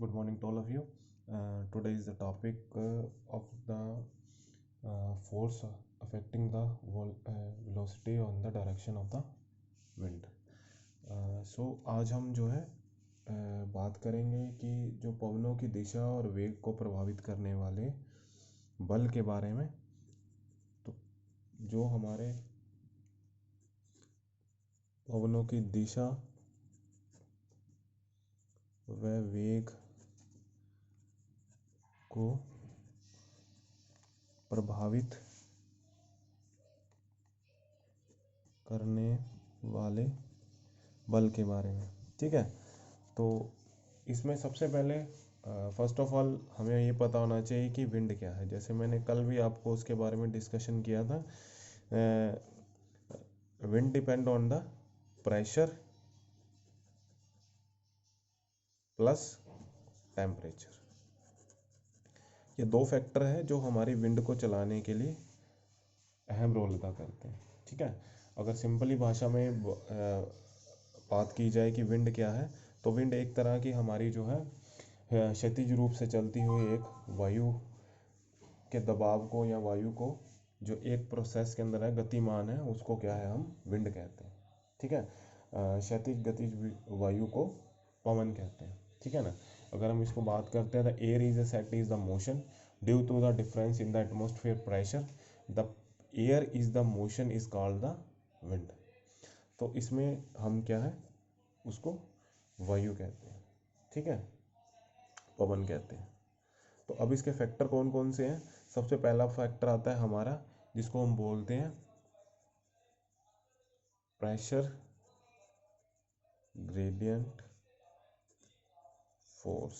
Good morning to all of you. Today is the topic of the force affecting the velocity on the direction of the wind. So आज हम जो है बात करेंगे कि जो पवनों की दिशा और वेग को प्रभावित करने वाले बल के बारे में। तो जो हमारे पवनों की दिशा व वेग को प्रभावित करने वाले बल के बारे में, ठीक है। तो इसमें सबसे पहले फर्स्ट ऑफ ऑल हमें ये पता होना चाहिए कि विंड क्या है। जैसे मैंने कल भी आपको उसके बारे में डिस्कशन किया था। Wind depend on the pressure plus temperature. ये दो फैक्टर है जो हमारी विंड को चलाने के लिए अहम रोल अदा करते हैं, ठीक है। अगर सिंपली भाषा में बात की जाए कि विंड क्या है, तो विंड एक तरह की हमारी जो है क्षैतिज रूप से चलती हुई एक वायु के दबाव को या वायु को जो एक प्रोसेस के अंदर है गतिमान है, उसको क्या है हम विंड कहते हैं, ठीक है। क्षैतिज गतिज वायु को पवन कहते हैं, ठीक है ना। अगर हम इसको बात करते हैं, the air is set is the motion due to the difference in the atmosphere pressure, the air is the motion is called the wind. तो इसमें हम क्या है उसको वायु कहते हैं, ठीक है, पवन कहते हैं। तो अब इसके फैक्टर कौन कौन से हैं। सबसे पहला फैक्टर आता है हमारा जिसको हम बोलते हैं प्रेशर ग्रेडियंट फोर्स,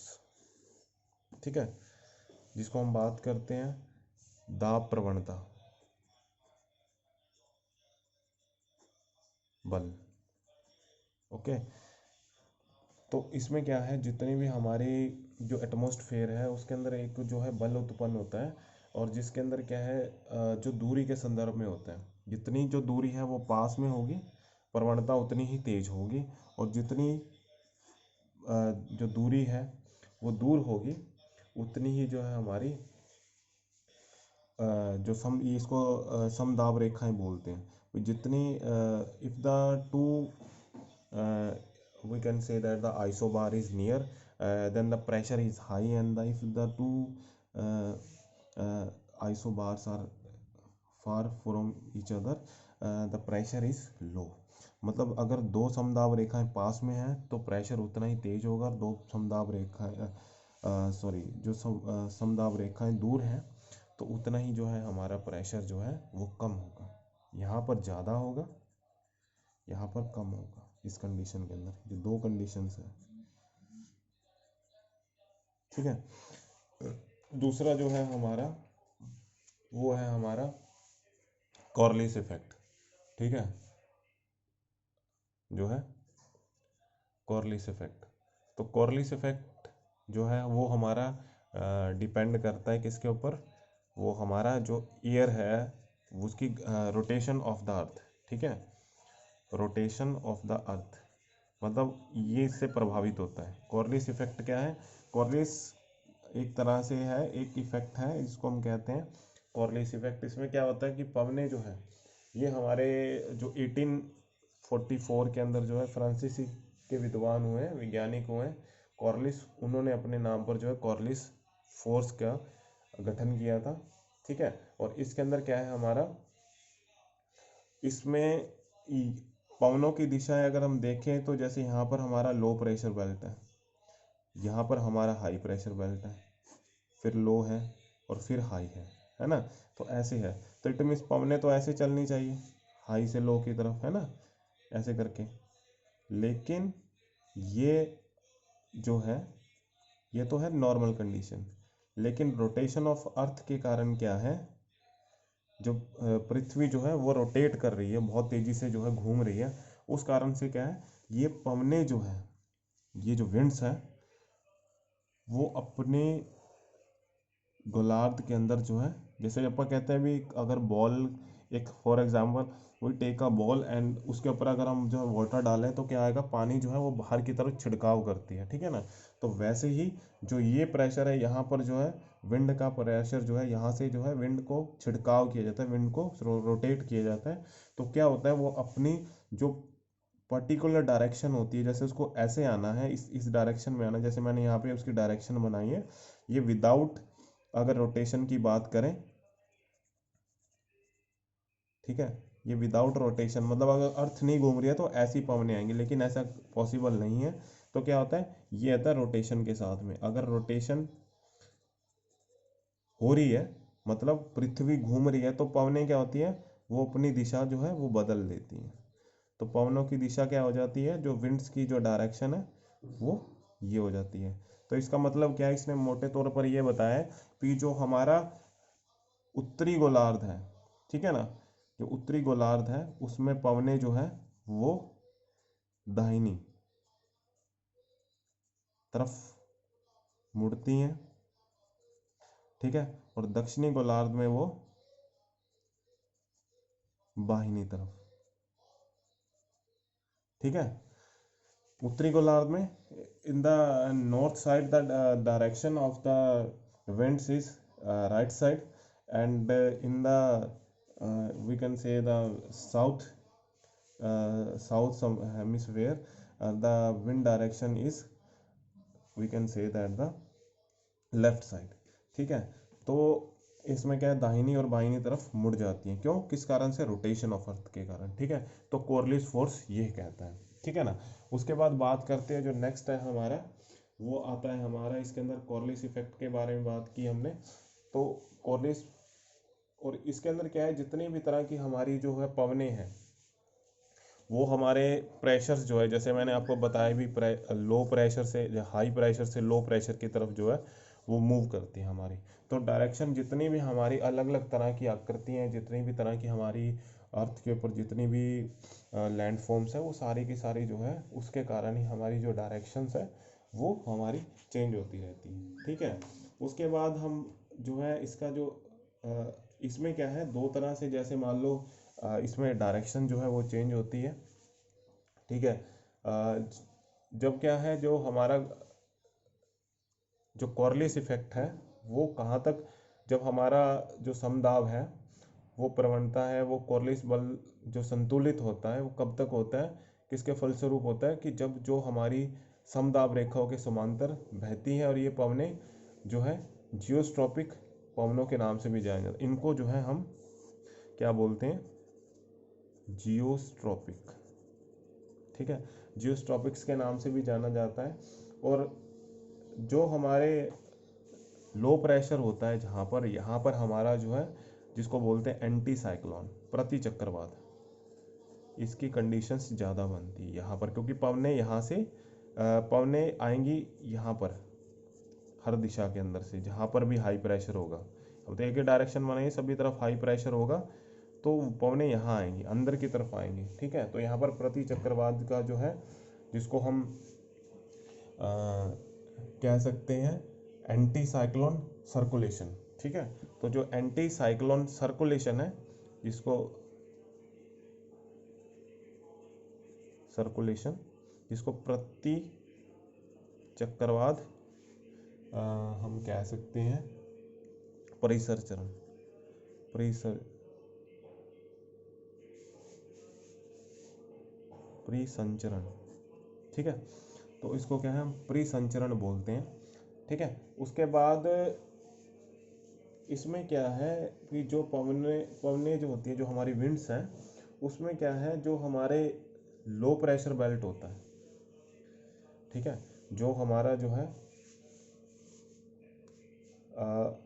ठीक है, जिसको हम बात करते हैं दाब प्रवणता बल। ओके, तो इसमें क्या है, जितनी भी हमारी जो एटमॉस्फेयर है उसके अंदर एक जो है बल उत्पन्न होता है, और जिसके अंदर क्या है जो दूरी के संदर्भ में होता है। जितनी जो दूरी है वो पास में होगी, प्रवणता उतनी ही तेज होगी, और जितनी जो दूरी है वो दूर होगी, उतनी ही जो है हमारी जो इसको समदाब रेखाएं बोलते हैं। जितनी if the two we can say that the isobar is near, then the pressure is high, and if the two uh, uh, isobars are far from each other, the pressure is low। मतलब अगर दो समदाब रेखाएं पास में हैं तो pressure उतना ही तेज होगा, और दो समदाब रेखाएं जो समदाब रेखाएं दूर हैं तो उतना ही जो है हमारा प्रेशर जो है वो कम होगा। यहाँ पर ज़्यादा होगा, यहाँ पर कम होगा। इस कंडीशन के अंदर जो दो कंडीशंस है, ठीक है। दूसरा जो है हमारा वो है हमारा कॉर्लिस इफेक्ट, ठीक है, जो है कॉर्लिस इफेक्ट। तो कॉर्लिस इफेक्ट जो है वो हमारा डिपेंड करता है किसके ऊपर, वो हमारा जो ईयर है उसकी रोटेशन ऑफ द अर्थ, ठीक है, रोटेशन ऑफ द अर्थ, मतलब ये इससे प्रभावित होता है। कॉर्लिस इफेक्ट क्या है, कॉर्लिस एक तरह से है, एक इफेक्ट है जिसको हम कहते हैं कॉर्लिस इफेक्ट। इसमें क्या होता है कि पवने जो है ये हमारे जो 1844 के अंदर जो है फ्रांसीसी के विद्वान हुए, वैज्ञानिक हुए कॉर्लिस, उन्होंने अपने नाम पर जो है कॉर्लिस फोर्स का गठन किया था, ठीक है। और इसके अंदर क्या है हमारा, इसमें पवनों की दिशाएं अगर हम देखें तो जैसे यहाँ पर हमारा लो प्रेशर बेल्ट है, यहाँ पर हमारा हाई प्रेशर बेल्ट है, फिर लो है और फिर हाई है ना। तो ऐसे है, तो इट मीन्स पवने तो ऐसे चलनी चाहिए हाई से लो की तरफ, है ना, ऐसे करके। लेकिन ये जो है ये तो है नॉर्मल कंडीशन, लेकिन रोटेशन ऑफ अर्थ के कारण क्या है, जो पृथ्वी जो है वो रोटेट कर रही है, बहुत तेजी से जो है घूम रही है, उस कारण से क्या है ये पवने जो है, ये जो विंड्स है वो अपने गोलार्ध के अंदर जो है, जैसे अपन कहते हैं भी अगर बॉल, एक for example we take a ball and उसके ऊपर अगर हम जो है वाटर डालें तो क्या आएगा, पानी जो है वो बाहर की तरफ छिड़काव करती है, ठीक है ना। तो वैसे ही जो ये प्रेशर है यहाँ पर जो है विंड का प्रेशर जो है यहाँ से जो है विंड को छिड़काव किया जाता है, विंड को रोटेट किया जाता है। तो क्या होता है, वो अपनी जो पर्टिकुलर डायरेक्शन होती है, जैसे उसको ऐसे आना है, इस डायरेक्शन में आना है, जैसे मैंने यहाँ पे उसकी डायरेक्शन बनाई है, ये विदाउट अगर रोटेशन की बात करें, ठीक है, ये विदाउट रोटेशन मतलब अगर अर्थ नहीं घूम रही है तो ऐसी पवनें आएंगी, लेकिन ऐसा पॉसिबल नहीं है। तो क्या होता है, ये आता है रोटेशन के साथ में, अगर रोटेशन हो रही है मतलब पृथ्वी घूम रही है तो पवनें क्या होती है, वो अपनी दिशा जो है वो बदल देती हैं। तो पवनों की दिशा क्या हो जाती है, जो विंड्स की जो डायरेक्शन है वो ये हो जाती है। तो इसका मतलब क्या है, इसने मोटे तौर पर ये बताया है कि जो हमारा उत्तरी गोलार्ध है, ठीक है ना, जो उत्तरी गोलार्ध है उसमें पवनें जो है वो दाहिनी तरफ मुड़ती हैं, ठीक है, और दक्षिणी गोलार्ध में वो बाहिनी तरफ, ठीक है। उत्तरी गोलार्ध में in the north side the direction of the winds is right side, and in the we can say the south some hemisphere, the wind direction is, we can say that the left side, ठीक है। तो इसमें क्या है, दाहिनी और बाहिनी तरफ मुड़ जाती है, क्यों, किस कारण से, रोटेशन ऑफ अर्थ के कारण, ठीक है। तो कोरलिस फोर्स ये कहता है, ठीक है ना। उसके बाद बात करते हैं जो नेक्स्ट है हमारा, वो आता है हमारा इसके अंदर कॉर्लिस इफेक्ट के बारे में बात की हमने। तो कॉर्लिस, और इसके अंदर क्या है, जितनी भी तरह की हमारी जो है पवनें हैं वो हमारे प्रेशर्स जो है, जैसे मैंने आपको बताया भी, लो प्रेशर से हाई प्रेशर से लो प्रेशर की तरफ जो है वो मूव करती है हमारी। तो डायरेक्शन जितनी भी हमारी अलग अलग तरह की आकृति हैं, जितनी भी तरह की हमारी अर्थ के ऊपर जितनी भी लैंड फॉर्म्स है, वो सारी की सारी जो है उसके कारण ही हमारी जो डायरेक्शंस है वो हमारी चेंज होती रहती है, ठीक है। उसके बाद हम जो है इसका जो इसमें क्या है, दो तरह से, जैसे मान लो इसमें डायरेक्शन जो है वो चेंज होती है, ठीक है। जब क्या है, जो हमारा जो कॉर्लिस इफेक्ट है वो कहाँ तक, जब हमारा जो समदाब है वो प्रवणता है, वो कॉर्लिस बल जो संतुलित होता है वो कब तक होता है, किसके फलस्वरूप होता है, कि जब जो हमारी समदाब रेखाओं के समांतर बहती है, और ये पवनें जो है जियोस्ट्रॉपिक पवनों के नाम से भी जाने जाते हैं, इनको जो है हम क्या बोलते हैं, जियोस्ट्रॉपिक, ठीक है, जियोस्ट्रॉपिक्स के नाम से भी जाना जाता है। और जो हमारे लो प्रेशर होता है जहाँ पर, यहाँ पर हमारा जो है जिसको बोलते हैं एंटी साइक्लोन, प्रति चक्रवात, इसकी कंडीशंस ज़्यादा बनती है यहाँ पर, क्योंकि पवनें यहाँ से पवनें आएंगी यहाँ पर हर दिशा के अंदर से, जहाँ पर भी हाई प्रेशर होगा। अब तो एक ही डायरेक्शन बनाइए, सभी तरफ हाई प्रेशर होगा तो पवनें यहाँ आएंगी, अंदर की तरफ आएंगी, ठीक है। तो यहाँ पर प्रति चक्रवात का जो है, जिसको हम कह सकते हैं एंटी साइक्लोन सर्कुलेशन, ठीक है। तो जो एंटी साइक्लोन सर्कुलेशन है, जिसको सर्कुलेशन, जिसको प्रति चक्रवात हम कह सकते हैं परिसंचरण, परिसर परिसंचरण, ठीक है। तो इसको क्या है, हम परिसंचरण बोलते हैं, ठीक है। उसके बाद इसमें क्या है कि जो पवने पवने जो होती है, जो हमारी विंड्स हैं, उसमें क्या है, जो हमारे लो प्रेशर बेल्ट होता है, ठीक है, जो हमारा जो है अ,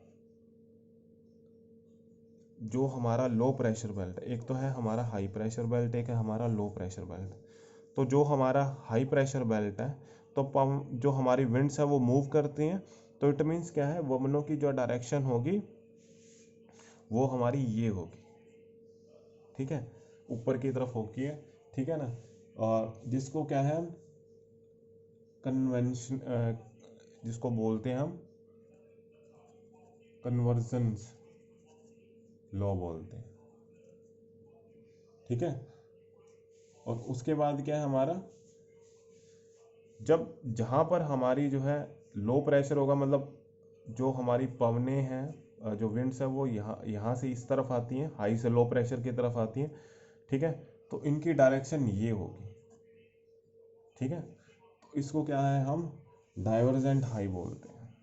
जो हमारा लो प्रेशर बेल्ट, एक तो है हमारा हाई प्रेशर बेल्ट, एक है हमारा लो प्रेशर बेल्ट। तो जो हमारा हाई प्रेशर बेल्ट है, तो जो हमारी विंड्स है वो मूव करती हैं, तो इट मीन्स क्या है, वमनों की जो डायरेक्शन होगी वो हमारी ये होगी, ठीक है, ऊपर की तरफ होगी है, ठीक है ना। और जिसको क्या है, कन्वेंशन, जिसको बोलते हैं हम कन्वर्जेंस लॉ बोलते हैं, ठीक है। और उसके बाद क्या है हमारा, जब जहाँ पर हमारी जो है लो प्रेशर होगा, मतलब जो हमारी पवनें हैं, जो विंड्स है वो यहाँ से इस तरफ आती हैं, हाई से लो प्रेशर की तरफ आती हैं, ठीक है। तो इनकी डायरेक्शन ये होगी, ठीक है। तो इसको क्या है, हम डाइवर्जेंट हाई बोलते हैं,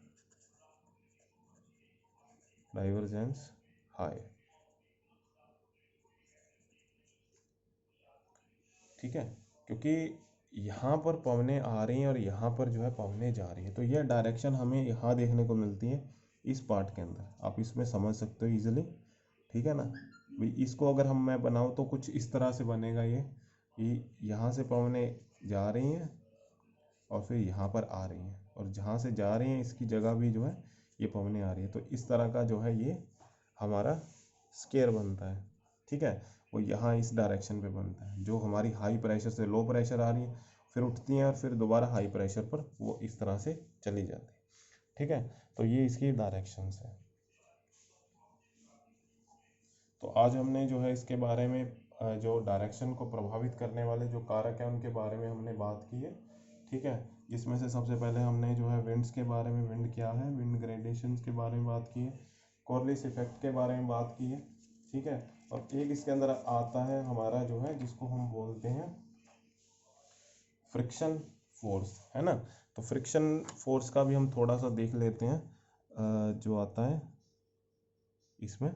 डाइवर्जेंस हाई, ठीक है। क्योंकि यहाँ पर पवनें आ रही हैं और यहाँ पर जो है पवनें जा रही हैं, तो यह डायरेक्शन हमें यहाँ देखने को मिलती है इस पार्ट के अंदर, आप इसमें समझ सकते हो इजीली, ठीक है ना। भाई इसको अगर हम मैं बनाऊँ तो कुछ इस तरह से बनेगा ये, कि यहाँ से पवनें जा रही हैं और फिर यहाँ पर आ रही हैं, और जहाँ से जा रही हैं इसकी जगह भी जो है ये पवनें आ रही है, तो इस तरह का जो है ये हमारा स्केयर बनता है, ठीक है। वो यहाँ इस डायरेक्शन पे बनता है, जो हमारी हाई प्रेशर से लो प्रेशर आ रही है, फिर उठती हैं और फिर दोबारा हाई प्रेशर पर वो इस तरह से चली जाती है, ठीक है। तो ये इसकी डायरेक्शंस है। तो आज हमने जो है इसके बारे में जो डायरेक्शन को प्रभावित करने वाले जो कारक हैं उनके बारे में हमने बात की है, ठीक है। जिसमें से सबसे पहले हमने जो है विंड्स के बारे में, विंड क्या है, विंड ग्रेडेशंस के बारे में बात की है, कॉर्लिस इफेक्ट के बारे में बात की है, ठीक है। और एक इसके अंदर आता है हमारा जो है जिसको हम बोलते हैं फ्रिक्शन फोर्स, है ना। तो फ्रिक्शन फोर्स का भी हम थोड़ा सा देख लेते हैं, जो आता है इसमें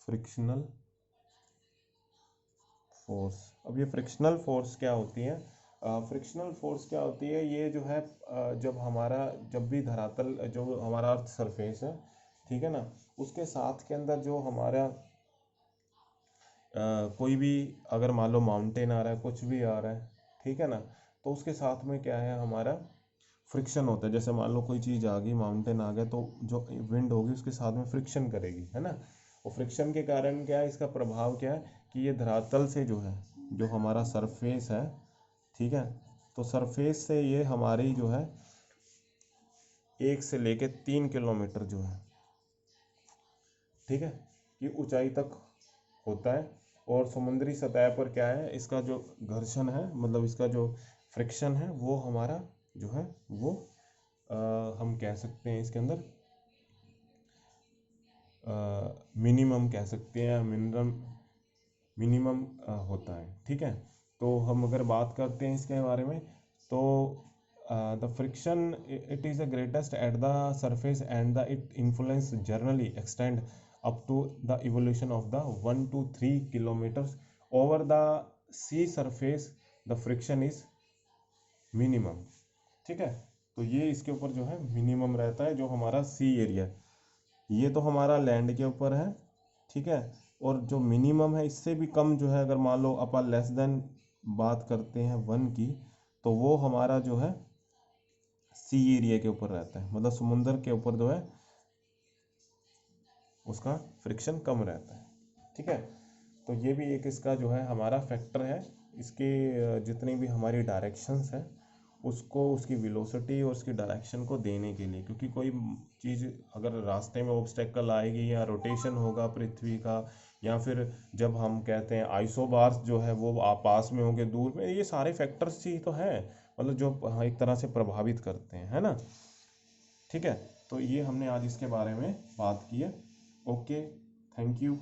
फ्रिक्शनल फोर्स। अब ये फ्रिक्शनल फोर्स क्या होती है, फ्रिक्शनल फोर्स क्या होती है, ये जो है जब हमारा, जब भी धरातल जो हमारा अर्थ सरफेस है, ठीक है ना, उसके साथ के अंदर जो हमारा कोई भी, अगर मान लो माउंटेन आ रहा है, कुछ भी आ रहा है, ठीक है ना, तो उसके साथ में क्या है हमारा फ्रिक्शन होता है। जैसे मान लो कोई चीज़ आ गई, माउंटेन आ गया, तो जो विंड होगी उसके साथ में फ्रिक्शन करेगी, है ना। और फ्रिक्शन के कारण क्या है, इसका प्रभाव क्या है कि ये धरातल से जो है, जो हमारा सरफेस है, ठीक है, तो सरफेस से ये हमारी जो है 1 से लेके 3 किलोमीटर जो है, ठीक है, ये ऊंचाई तक होता है। और समुद्री सतह पर क्या है, इसका जो घर्षण है, मतलब इसका जो फ्रिक्शन है, वो हमारा जो है वो हम कह सकते हैं इसके अंदर मिनिमम कह सकते हैं, मिनिमम होता है, ठीक है। तो हम अगर बात करते हैं इसके बारे में, तो the friction it is the greatest at the surface and the it influence generally extend up to the evolution of the 1 to 3 kilometers over the sea surface, the friction is minimum, ठीक है। तो ये इसके ऊपर जो है minimum रहता है, जो हमारा सी एरिया, ये तो हमारा लैंड के ऊपर है, ठीक है। और जो मिनिमम है इससे भी कम जो है, अगर मान लो अपन लेस देन बात करते हैं 1 की, तो वो हमारा जो है सी एरिया के ऊपर रहता है, मतलब समुंदर के ऊपर जो है उसका फ्रिक्शन कम रहता है, ठीक है। तो ये भी एक इसका जो है हमारा फैक्टर है, इसके जितनी भी हमारी डायरेक्शंस हैं उसको, उसकी वेलोसिटी और उसकी डायरेक्शन को देने के लिए, क्योंकि कोई चीज़ अगर रास्ते में ऑब्स्टेकल आएगी, या रोटेशन होगा पृथ्वी का, या फिर जब हम कहते हैं आइसोबार्स जो है वो पास में होंगे, दूर में, ये सारे फैक्टर्स ही तो हैं, मतलब जो एक तरह से प्रभावित करते हैं, है ना, ठीक है। तो ये हमने आज इसके बारे में बात की है। Okay, thank you.